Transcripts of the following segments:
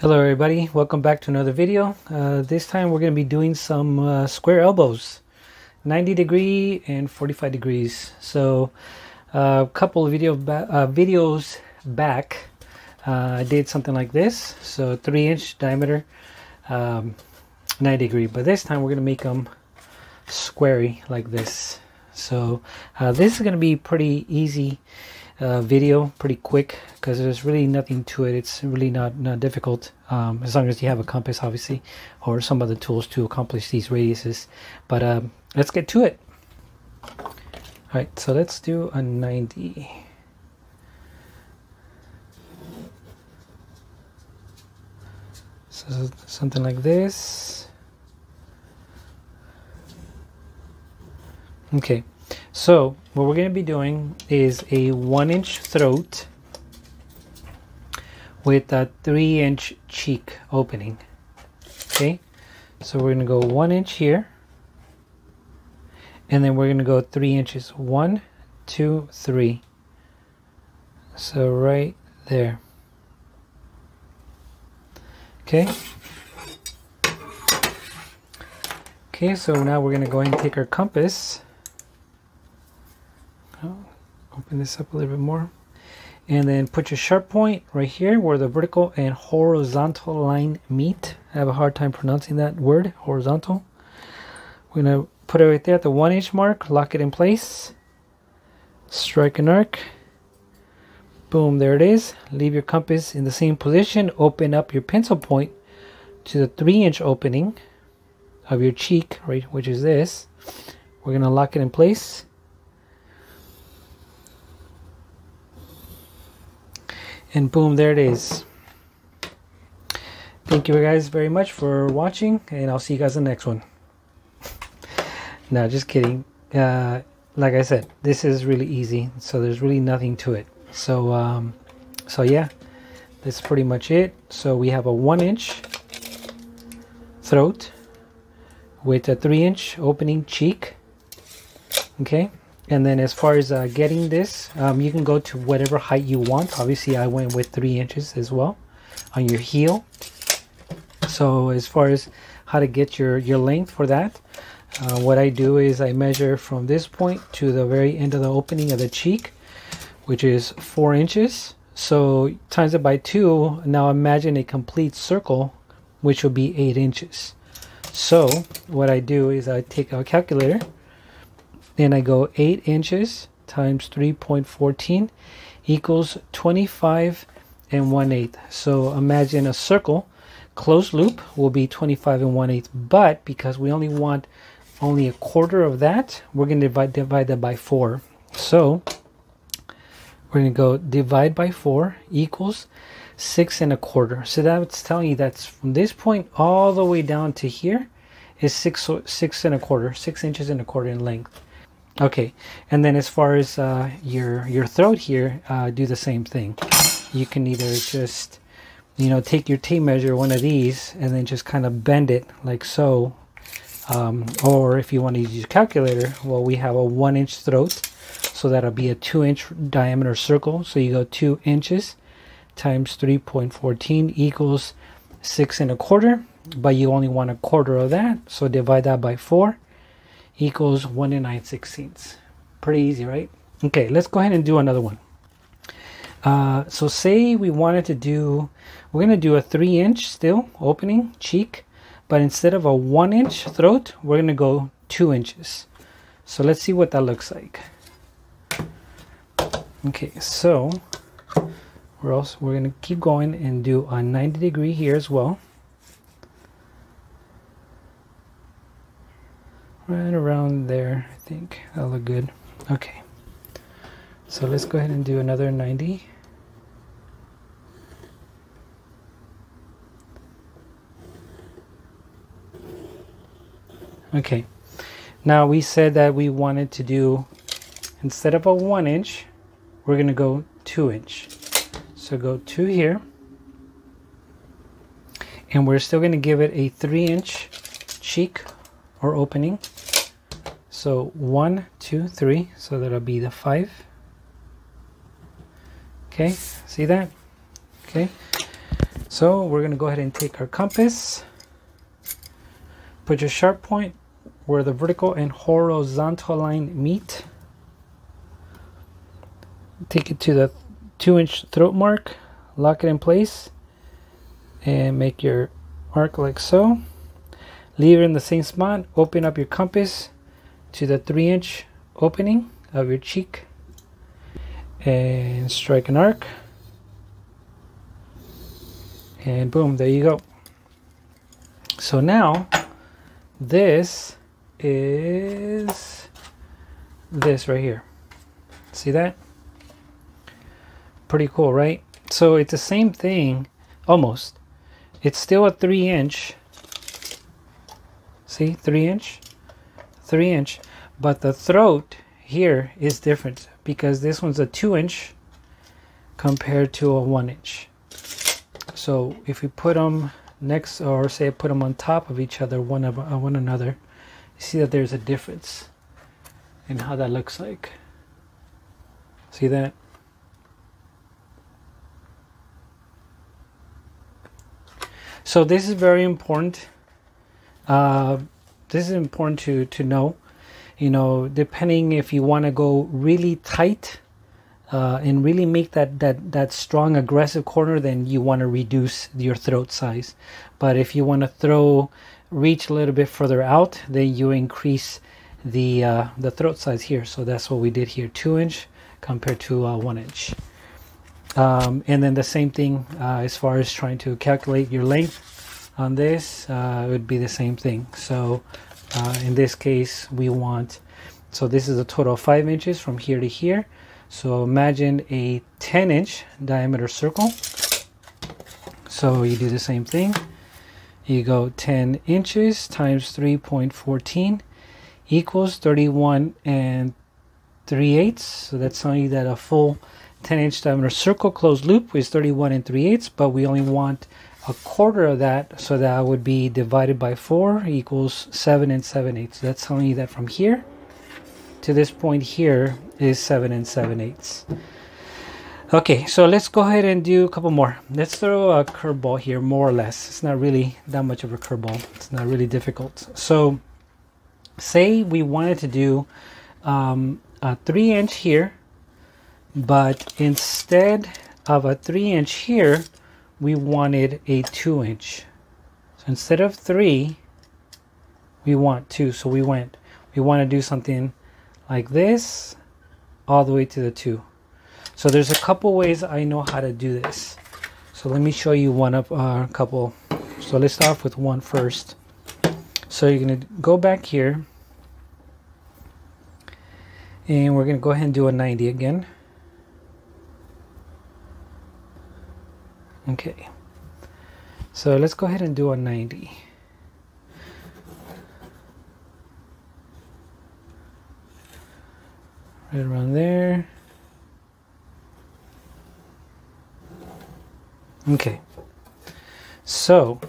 Hello everybody, welcome back to another video. This time we're going to be doing some square elbows, 90 degree and 45 degrees. So a couple of videos back I did something like this, so 3-inch diameter, 90 degree, but this time we're going to make them squarey like this. So this is going to be pretty easy video, pretty quick, because there's really nothing to it. It's really not difficult, as long as you have a compass, obviously, or some other tools to accomplish these radiuses. But let's get to it. All right, so let's do a 90. So something like this. Okay, so what we're going to be doing is a 1-inch throat with a 3-inch cheek opening. Okay, so we're going to go 1 inch here, and then we're going to go 3 inches. 1, 2, 3. So right there. Okay. Okay, so now we're going to go ahead and take our compass. Open this up a little bit more, and then put your sharp point right here where the vertical and horizontal line meet. I have a hard time pronouncing that word, horizontal. We're going to put it right there at the 1-inch mark, lock it in place, strike an arc, boom, there it is. Leave your compass in the same position, open up your pencil point to the 3-inch opening of your cheek, right, which is this. We're going to lock it in place. And boom, there it is. Thank you guys very much for watching, and I'll see you guys in the next one. No, just kidding. Like I said, this is really easy, so there's really nothing to it. So yeah, that's pretty much it. So we have a 1-inch throat with a 3-inch opening cheek. Okay. And then as far as getting this, you can go to whatever height you want. Obviously, I went with 3 inches as well on your heel. So as far as how to get your length for that, what I do is I measure from this point to the very end of the opening of the cheek, which is 4 inches. So times it by 2. Now imagine a complete circle, which will be 8 inches. So what I do is I take a calculator, and I go 8 inches times 3.14 equals 25 1/8. So imagine a circle, closed loop will be 25 1/8. But because we only want a quarter of that, we're going to divide that by 4. So we're going to go divide by 4 equals 6 1/4. So that's telling you that's from this point all the way down to here is 6 1/4, 6 inches and a quarter in length. Okay, and then as far as your throat here, do the same thing. You can either just, take your tape measure, one of these, and then just kind of bend it like so. Or if you want to use your calculator, well, we have a 1-inch throat, so that'll be a 2-inch diameter circle. So you go 2 inches times 3.14 equals 6 1/4, but you only want a quarter of that, so divide that by 4. Equals 1 9/16. Pretty easy, right? Okay, let's go ahead and do another one. So say we wanted to do, we're going to do a 3-inch still opening cheek, but instead of a 1-inch throat, we're going to go 2 inches. So let's see what that looks like. Okay, so we're going to keep going and do a 90 degree here as well. Right around there, I think that'll look good. Okay, so let's go ahead and do another 90. Okay, now we said that we wanted to do, instead of a 1-inch, we're going to go 2-inch. So go 2 here, and we're still going to give it a 3-inch cheek or opening. So 1, 2, 3, so that'll be the 5. Okay, see that? Okay, So we're going to go ahead and take our compass, put your sharp point where the vertical and horizontal line meet. Take it to the 2-inch throat mark, lock it in place, and make your mark like so. Leave it in the same spot. Open up your compass to the 3-inch opening of your cheek and strike an arc. And boom, there you go. So now this is this right here. See that? Pretty cool, right? So it's the same thing almost. It's still a 3-inch. See, 3-inch, 3-inch, but the throat here is different because this one's a 2-inch compared to a 1-inch. So if we put them next, or say put them on top of each other, one another, you see that there's a difference in how that looks like. See that? So this is very important. This is important to know. You know, depending if you want to go really tight and really make that strong aggressive corner, then you want to reduce your throat size. But if you want to reach a little bit further out, then you increase the throat size here. So that's what we did here, 2-inch compared to 1-inch. And then the same thing as far as trying to calculate your length on this, it would be the same thing. So in this case, we want, so this is a total of 5 inches from here to here. So imagine a 10-inch diameter circle. So you do the same thing. You go 10 inches times 3.14 equals 31 3/8. So that's telling you that a full 10-inch diameter circle closed loop is 31 3/8, but we only want a quarter of that, so that would be divided by 4 equals 7 7/8. So that's telling you that from here to this point here is 7 7/8. Okay, so let's go ahead and do a couple more. Let's throw a curveball here, more or less. It's not really that much of a curveball. It's not really difficult. So say we wanted to do a 3-inch here, but instead of a 3-inch here, we wanted a 2-inch. So instead of 3, we want 2. So we want to do something like this all the way to the 2. So there's a couple ways I know how to do this. So let me show you one of a couple. So let's start off with one first. So you're going to go back here, and we're going to go ahead and do a 90 again. Okay, so let's go ahead and do a 90. Right around there. Okay, so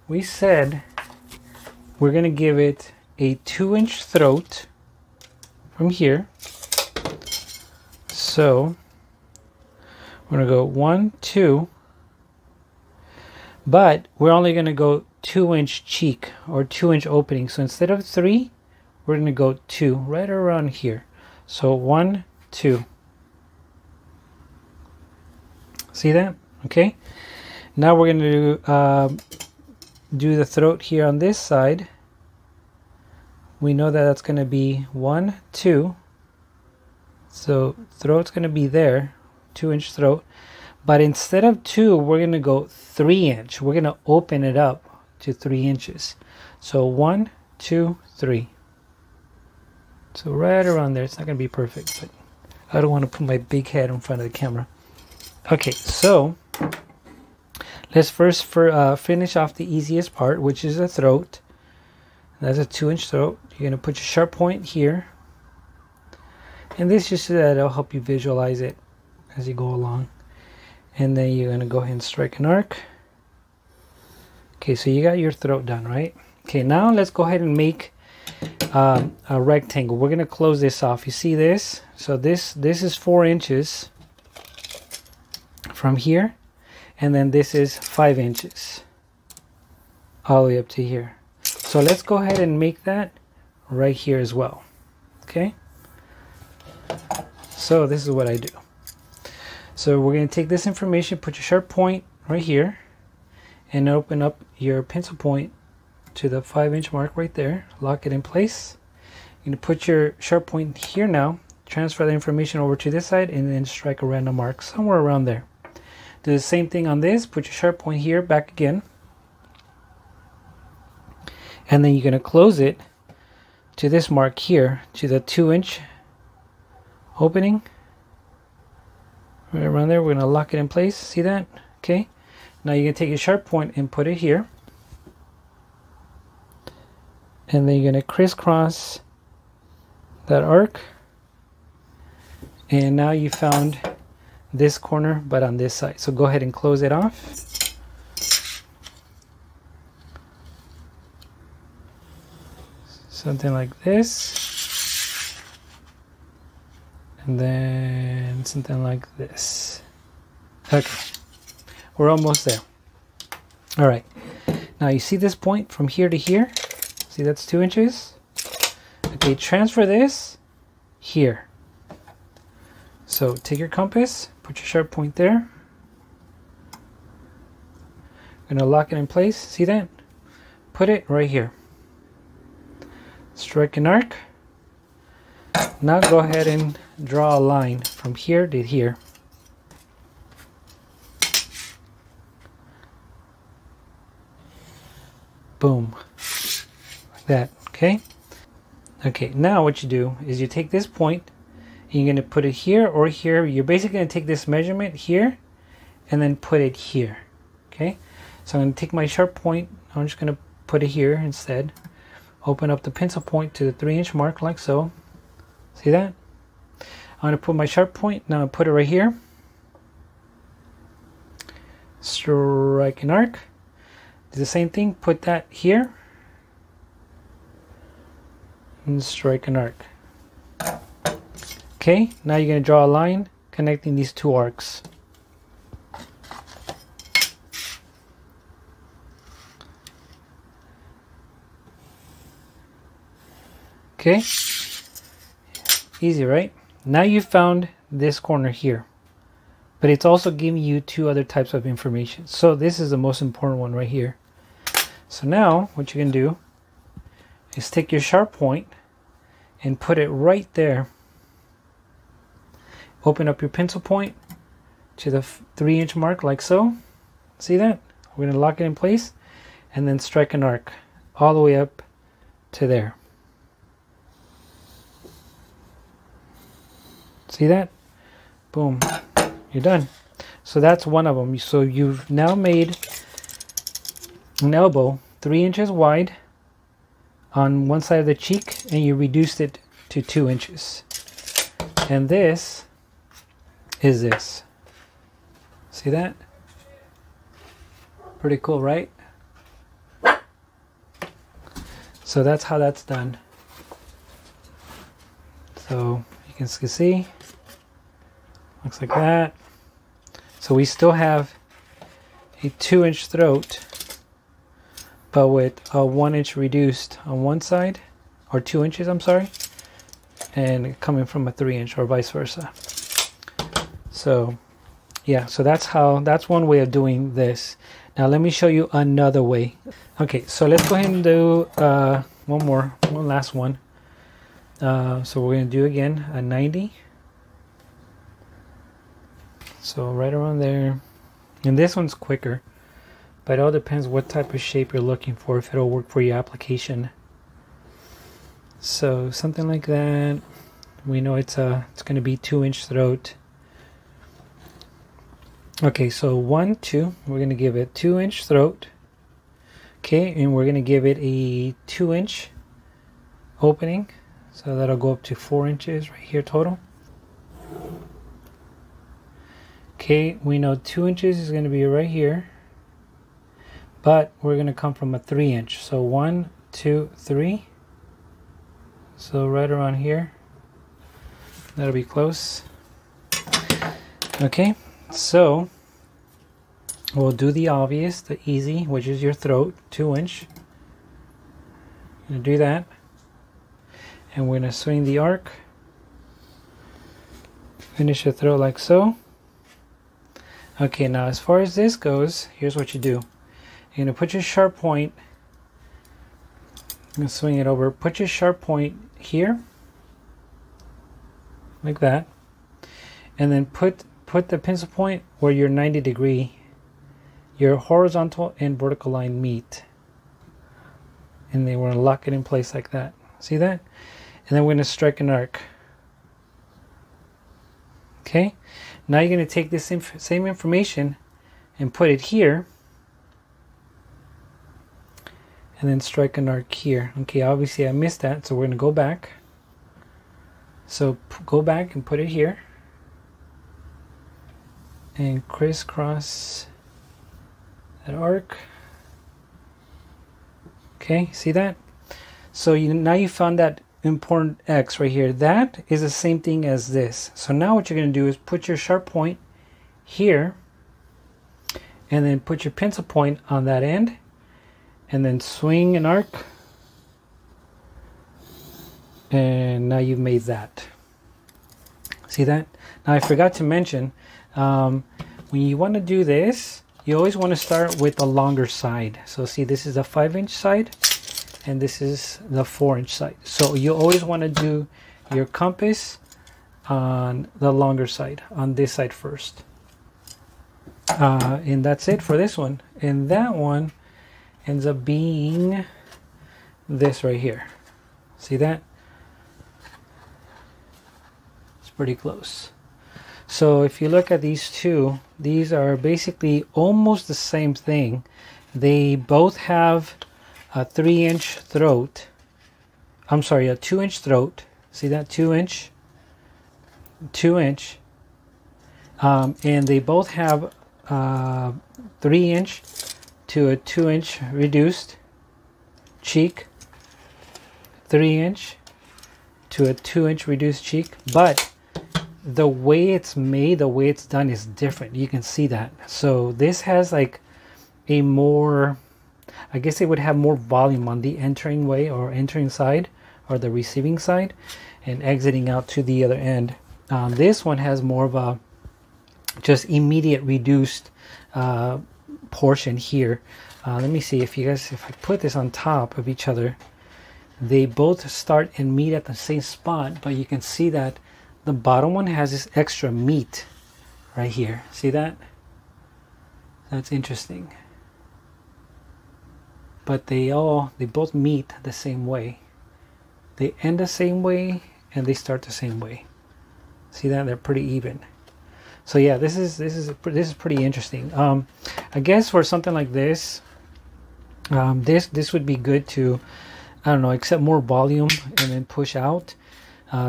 we said we're going to give it a 2-inch throat from here. So we're going to go 1, 2, but we're only going to go 2-inch cheek or 2-inch opening. So instead of 3, we're going to go 2 right around here. So 1, 2. See that? Okay. Now we're going to do the throat here on this side. We know that that's going to be 1, 2. So throat's going to be there, 2-inch throat. But instead of 2, we're going to go 3-inch. We're going to open it up to 3 inches. So 1, 2, 3. So right around there. It's not going to be perfect, but I don't want to put my big head in front of the camera. Okay, so let's first finish off the easiest part, which is the throat. That's a 2-inch throat. You're going to put your sharp point here. And this just so that it'll help you visualize it as you go along. And then you're going to go ahead and strike an arc. Okay, so you got your throat done, right? Okay, now let's go ahead and make a rectangle. We're going to close this off. You see this? So this is 4 inches from here, and then this is 5 inches all the way up to here. So let's go ahead and make that right here as well. Okay, so this is what I do. So we're going to take this information, put your sharp point right here, and open up your pencil point to the 5-inch mark right there. Lock it in place. You're going to put your sharp point here now, transfer the information over to this side, and then strike a random mark somewhere around there. Do the same thing on this. Put your sharp point here, back again, and then you're going to close it to this mark here, to the 2-inch opening right around there. We're going to lock it in place. See that? Okay, now you're going to take your sharp point and put it here, and then you're going to crisscross that arc, and now you found this corner but on this side. So go ahead and close it off. Something like this, and then something like this. Okay, we're almost there. All right, now you see this point from here to here. See, that's 2 inches. Okay, transfer this here. So take your compass, put your sharp point there. I'm gonna lock it in place. See that? Put it right here. Strike an arc. Now go ahead and draw a line from here to here. Boom. Like that. Okay? Okay, now what you do is you take this point and you're going to put it here or here. You're basically going to take this measurement here and then put it here. Okay? So I'm going to take my sharp point. I'm just going to put it here instead. Open up the pencil point to the 3-inch mark like so. See that? I'm going to put my sharp point. Now I put it right here. Strike an arc. Do the same thing. Put that here. And strike an arc. Okay, now you're going to draw a line connecting these two arcs. Okay, easy, right? Now you found this corner here, but it's also giving you 2 other types of information. So this is the most important one right here. So now what you can do is take your sharp point and put it right there. Open up your pencil point to the 3-inch mark like so. See that? We're going to lock it in place and then strike an arc all the way up to there. See that? Boom. You're done. So that's one of them. So you've now made an elbow 3 inches wide on one side of the cheek, and you reduced it to 2 inches. And this is this. See that? Pretty cool, right? So that's how that's done. So you can see, looks like that. So we still have a 2-inch throat, but with a 1 inch reduced on one side, or 2 inches, I'm sorry, and coming from a 3-inch or vice versa. So yeah, so that's one way of doing this. Now let me show you another way. Okay, so let's go ahead and do one last one. So we're going to do again a 90. So right around there. And this one's quicker, but it all depends what type of shape you're looking for, if it'll work for your application. So something like that. We know it's going to be 2-inch throat. Okay, so 1, 2, we're going to give it 2-inch throat. Okay, and we're going to give it a 2-inch opening. So that'll go up to 4 inches right here total. Okay, we know 2 inches is going to be right here, but we're going to come from a 3-inch. So 1, 2, 3. So right around here. That'll be close. Okay, so we'll do the obvious, the easy, which is your throat, 2 inch. I'm going to do that. And we're going to swing the arc. Finish the throat like so. Okay, now as far as this goes, here's what you do. You're going to put your sharp point. I'm going to swing it over. Put your sharp point here. Like that. And then put the pencil point where your 90-degree, your horizontal and vertical line meet. And then we're going to lock it in place like that. See that? And then we're going to strike an arc. Okay, now you're going to take this same information and put it here, and then strike an arc here. Okay, obviously I missed that, so we're going to go back. So go back and put it here, and crisscross that arc. Okay, see that? So now you found that important X right here. That is the same thing as this. So now what you're going to do is put your sharp point here, and then put your pencil point on that end, and then swing an arc, and now you've made that. See that? Now I forgot to mention, when you want to do this, you always want to start with the longer side. So see, this is a 5-inch side, and this is the 4-inch side. So you always want to do your compass on the longer side, on this side first. And that's it for this one. And that one ends up being this right here. See that? It's pretty close. So if you look at these two, these are basically almost the same thing. They both have a 3-inch throat. I'm sorry, a 2-inch throat. See that? 2-inch, 2-inch, and they both have 3-inch to a 2-inch reduced cheek, 3-inch to a 2-inch reduced cheek. But the way it's made, the way it's done is different. You can see that. So this has like a more, I guess it would have more volume on the entering way or entering side or the receiving side, and exiting out to the other end. This one has more of a just immediate reduced portion here. Let me see if I put this on top of each other, they both start and meet at the same spot, but you can see that the bottom one has this extra meat right here. See that? That's interesting. But they both meet the same way. They end the same way and they start the same way. See that? They're pretty even. So yeah, this is pretty interesting. I guess for something like this, this would be good to, I don't know, accept more volume and then push out,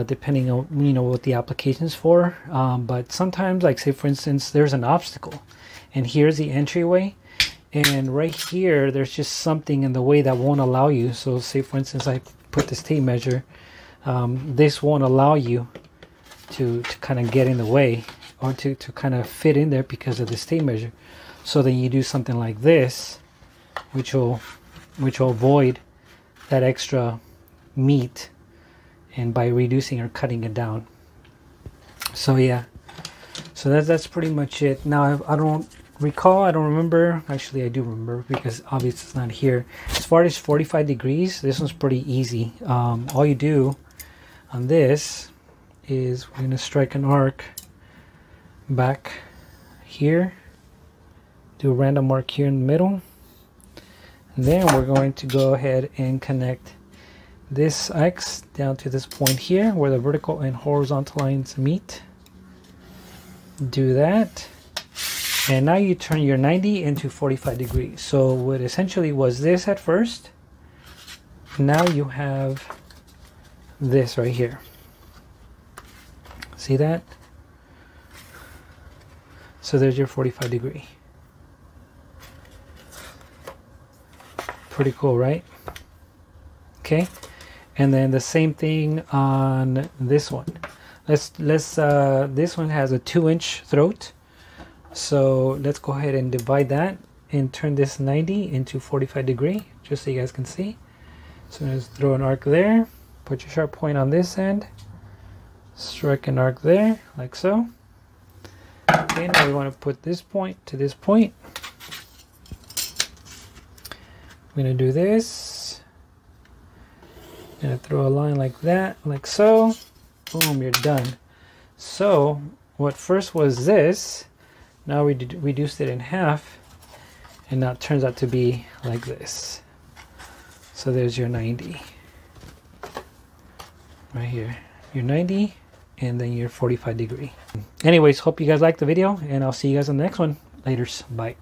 depending on what the application's for. But sometimes, like say for instance, there's an obstacle, and here's the entryway. And right here, there's just something in the way that won't allow you. So say, for instance, I put this tape measure. This won't allow you to kind of get in the way or to kind of fit in there because of this tape measure. So then you do something like this, which will avoid that extra meat, and by reducing or cutting it down. So yeah, so that's pretty much it. Now I don't remember. Actually, I do remember because obviously it's not here. As far as 45 degrees, this one's pretty easy. All you do on this is we're going to strike an arc back here, do a random mark here in the middle, and then we're going to go ahead and connect this X down to this point here where the vertical and horizontal lines meet. Do that. And now you turn your 90 into 45 degrees. So what essentially was this at first, now you have this right here. See that? So there's your 45 degree. Pretty cool, right? Okay. And then the same thing on this one. This one has a 2-inch throat. So let's go ahead and divide that and turn this 90 into 45 degree, just so you guys can see. So let's throw an arc there, put your sharp point on this end, strike an arc there, like so. Okay, now we want to put this point to this point. I'm going to do this. I'm going to throw a line like that, like so. Boom, you're done. So what first was this, now we reduced it in half, and now it turns out to be like this. So there's your 90 right here, your 90, and then your 45 degree. Anyways, hope you guys liked the video, and I'll see you guys on the next one. Laters, bye.